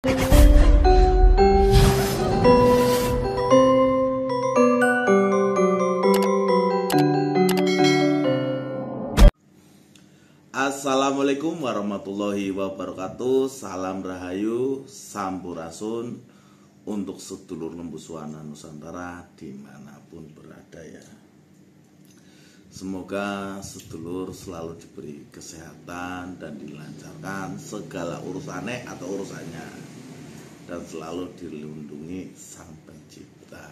Assalamualaikum warahmatullahi wabarakatuh. Salam rahayu, sampurasun untuk sedulur Lembuswana Nusantara dimanapun berada ya. Semoga sedulur selalu diberi kesehatan dan dilancarkan segala urusannya atau urusannya, dan selalu dilindungi Sang Pencipta.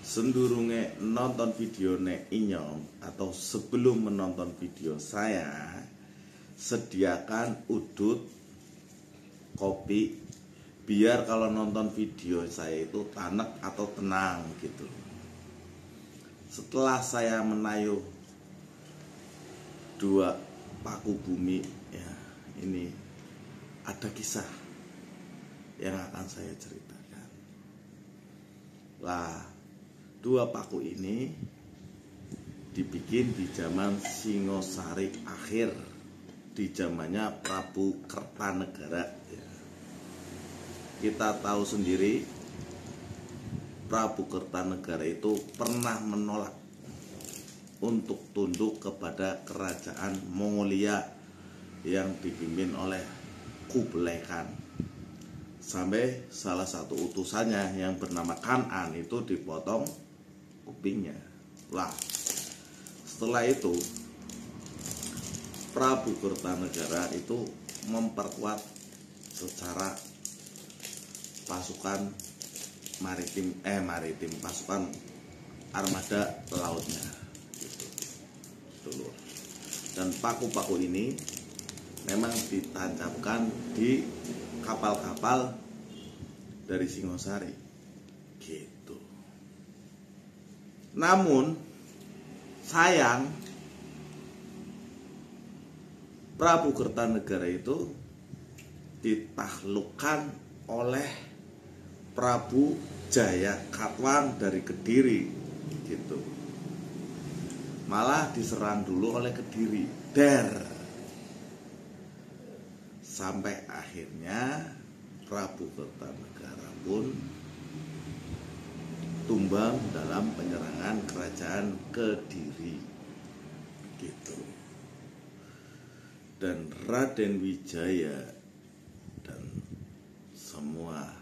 Sendurunge nonton video Inyong atau sebelum menonton video saya, sediakan udut, kopi, biar kalau nonton video saya itu tanek atau tenang gitu. Setelah saya menayuh 2 paku bumi ya, ini ada kisah yang akan saya ceritakan. Lah, 2 paku ini dibikin di zaman Singosari akhir, di zamannya Prabu Kertanegara ya. Kita tahu sendiri Prabu Kertanegara itu pernah menolak untuk tunduk kepada kerajaan Mongolia yang dipimpin oleh Kublai Khan. Sampai salah satu utusannya yang bernama Kanan itu dipotong kupingnya. Lah, setelah itu Prabu Kertanegara itu memperkuat secara pasukan maritim pasukan armada lautnya gitu. Dan paku-paku ini memang ditancapkan di kapal-kapal dari Singosari gitu. Namun sayang, Prabu Kertanegara itu ditaklukkan oleh Prabu Jayakatwang dari Kediri gitu. Malah diserang dulu oleh Kediri sampai akhirnya Prabu Kertanegara pun tumbang dalam penyerangan kerajaan Kediri gitu. Dan Raden Wijaya dan semua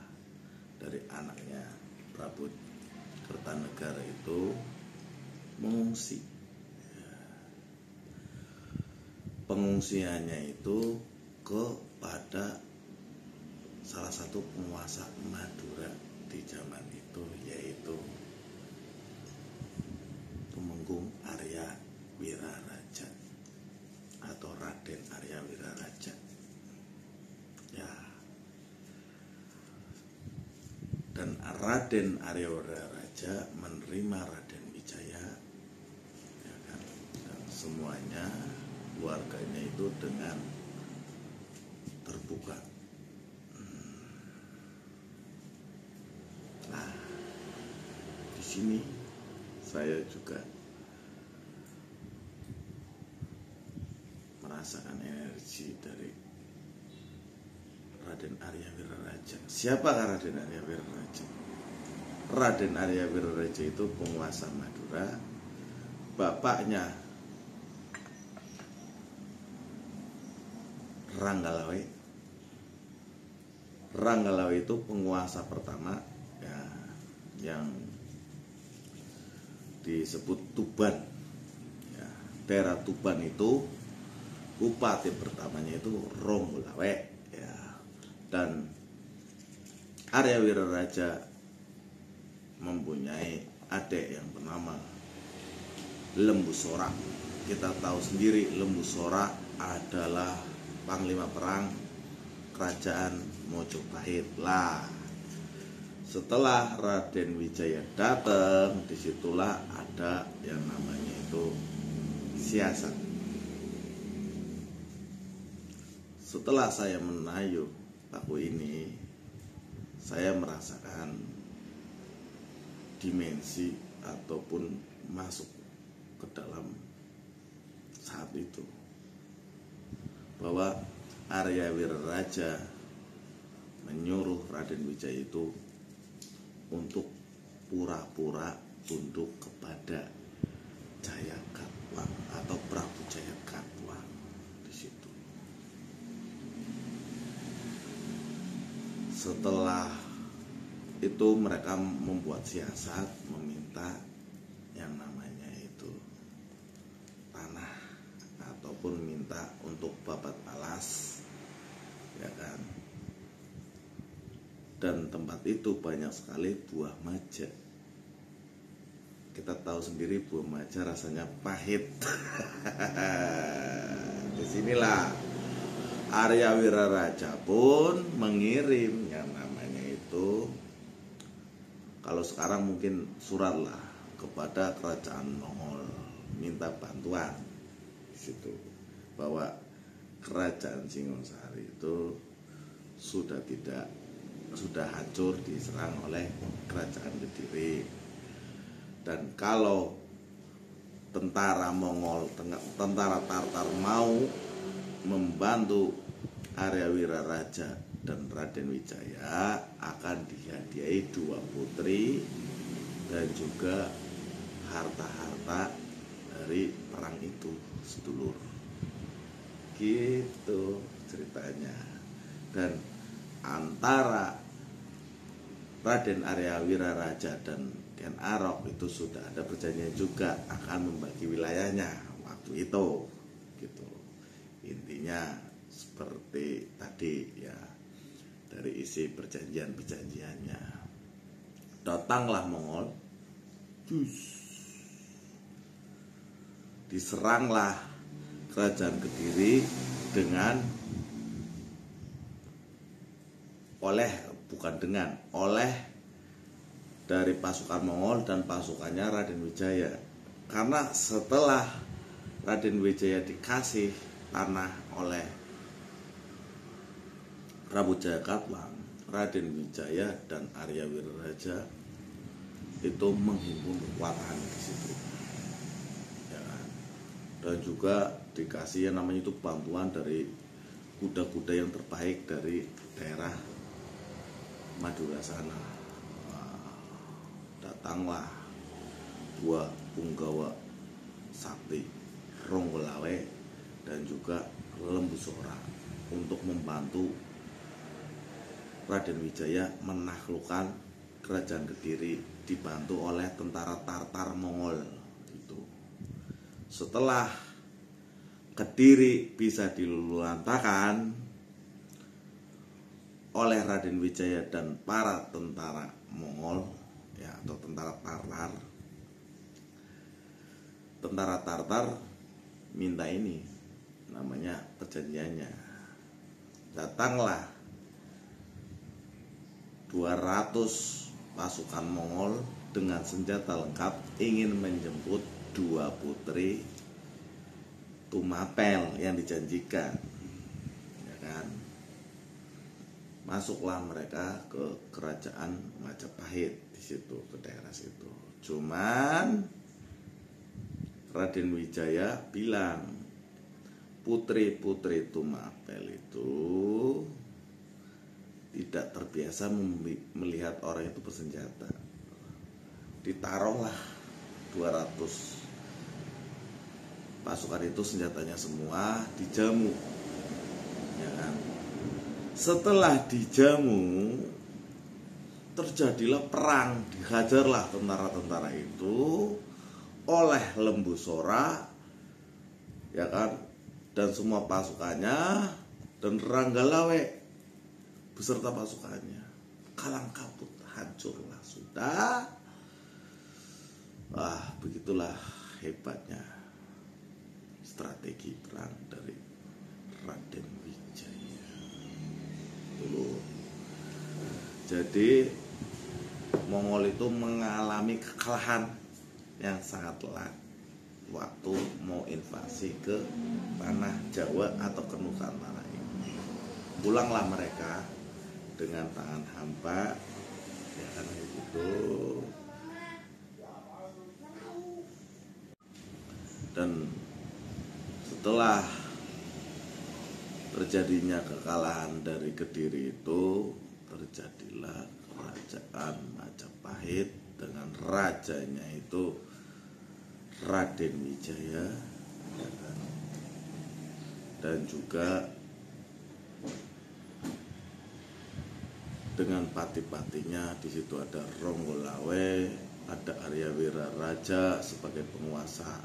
dari anaknya Prabu Kertanegara itu mengungsi. Pengungsiannya itu kepada salah satu penguasa Madura di zaman itu, yaitu Tumenggung Arya Wiraraja atau Raden Arya Wiraraja ya. Dan Raden Arya Wiraraja menerima Raden Wijaya ya kan? Dan semuanya keluarganya itu dengan terbuka. Nah, di sini saya juga merasakan energi dari Raden Arya Wiraraja. Siapakah Raden Arya Wiraraja? Raden Arya Wiraraja itu penguasa Madura. Bapaknya Ranggalawe. Ranggalawe itu penguasa pertama ya, yang disebut Tuban ya. Daerah Tuban itu bupati pertamanya itu Ronggolawe ya. Dan Arya Wiraraja mempunyai adik yang bernama Lembusora. Kita tahu sendiri Lembusora adalah panglima perang kerajaan Mojopahit. Lah, setelah Raden Wijaya datang, disitulah ada yang namanya itu siasat. Setelah saya menayuh paku ini, saya merasakan dimensi ataupun masuk ke dalam saat itu bahwa Arya Wiraraja Raden Wijaya itu untuk pura-pura tunduk kepada Jayakatwang atau Prabu Jayakatwang di situ. Setelah itu mereka membuat siasat meminta yang namanya itu tanah ataupun minta untuk babat alas, ya kan. Dan tempat itu banyak sekali buah maja. Kita tahu sendiri buah maja rasanya pahit. Disinilah Arya Wiraraja pun mengirim yang namanya itu, kalau sekarang mungkin surat lah, kepada kerajaan Mongol minta bantuan di situ, bahwa kerajaan Singosari itu sudah hancur diserang oleh kerajaan Kediri, dan kalau tentara Mongol, tentara Tartar mau membantu Arya Wiraraja dan Raden Wijaya, akan dihadiahi 2 putri dan juga harta-harta dari perang itu sedulur. Gitu ceritanya. Dan antara Raden Arya Wiraraja dan Ken Arok itu sudah ada perjanjian juga akan membagi wilayahnya waktu itu, gitu. Intinya seperti tadi ya, dari isi perjanjiannya. Datanglah Mongol, diseranglah kerajaan Kediri oleh dari pasukan Mongol dan pasukannya Raden Wijaya. Karena setelah Raden Wijaya dikasih tanah oleh Prabu Jayakatwang, Raden Wijaya dan Arya Wiraraja itu menghimpun kekuatan di situ, ya kan? Dan juga dikasih yang namanya itu bantuan dari kuda-kuda yang terbaik dari daerah Madura sana. Datanglah dua Punggawa Sakti, Ronggolawe dan juga Lembusora untuk membantu Raden Wijaya menaklukkan kerajaan Kediri, dibantu oleh tentara Tartar Mongol itu. Setelah Kediri bisa diluluhlantakan oleh Raden Wijaya dan para tentara Mongol, ya, atau tentara Tartar. Tentara Tartar minta ini namanya perjanjiannya. Datanglah 200 pasukan Mongol dengan senjata lengkap ingin menjemput 2 putri Tumapel yang dijanjikan, ya kan. Masuklah mereka ke kerajaan Majapahit di situ, ke daerah situ. Cuman Raden Wijaya bilang putri-putri Tumapel itu tidak terbiasa melihat orang itu bersenjata. Ditaruhlah 200 pasukan itu senjatanya semua dijamu, ya kan. Setelah dijamu terjadilah perang, dihajarlah tentara-tentara itu oleh Lembusora, ya kan, dan semua pasukannya, dan Ranggalawe beserta pasukannya kalang kabut, hancurlah sudah. Begitulah hebatnya strategi perang dari Raden Wijaya dulu. Jadi Mongol itu mengalami kekalahan yang sangat telak waktu mau invasi ke tanah Jawa atau ke Nusantara ini. Pulanglah mereka dengan tangan hampa, ya kan, gitu. Dan setelah terjadinya kekalahan dari Kediri itu, terjadilah kerajaan Majapahit dengan rajanya itu Raden Wijaya, ya kan? Dan juga dengan pati-patinya. Di situ ada Ronggolawe, ada Arya Wiraraja sebagai penguasa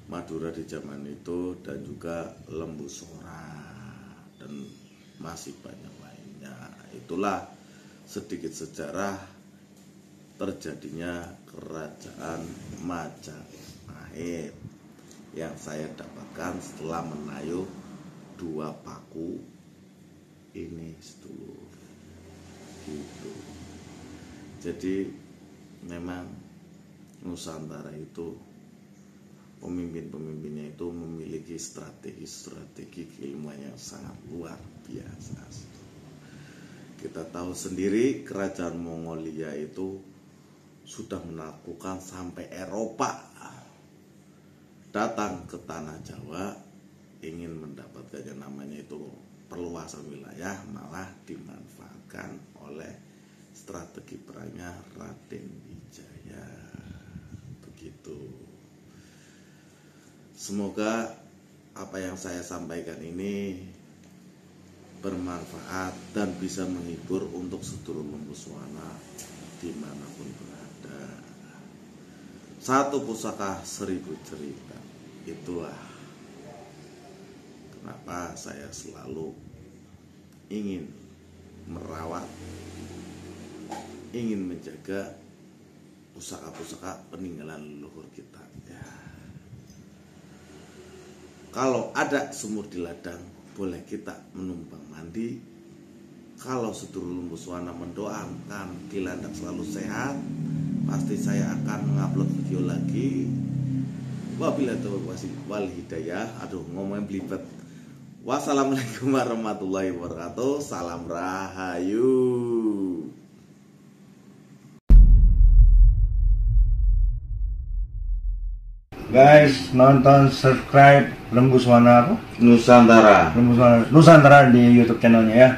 Madura di zaman itu, dan juga Lembu Sora dan masih banyak lainnya. Itulah sedikit sejarah terjadinya kerajaan Majapahit yang saya dapatkan setelah menayuh 2 paku ini sedulur gitu. Jadi memang Nusantara itu pemimpin-pemimpinnya itu memiliki strategi keilmuan yang sangat luar biasa. Kita tahu sendiri kerajaan Mongolia itu sudah menaklukkan sampai Eropa, datang ke tanah Jawa ingin mendapatkan yang namanya itu perluasan wilayah, malah dimanfaatkan oleh strategi perangnya Raden Wijaya. Begitu. Semoga apa yang saya sampaikan ini bermanfaat dan bisa menghibur untuk sedulur Lembuswana dimanapun berada. Satu pusaka 1000 cerita. Itulah kenapa saya selalu ingin merawat, ingin menjaga pusaka-pusaka peninggalan leluhur kita. Ya. Kalau ada sumur di ladang, boleh kita menumpang mandi. Kalau sedulur Lembuswana mendoakan Kilandak selalu sehat, pasti saya akan mengupload video lagi. Wabillahi taufiq wal hidayah. Aduh, ngomongin belibet. Wassalamualaikum warahmatullahi wabarakatuh. Salam rahayu. Guys, nonton, subscribe Lembuswana apa? Nusantara. Nusantara di YouTube channelnya ya.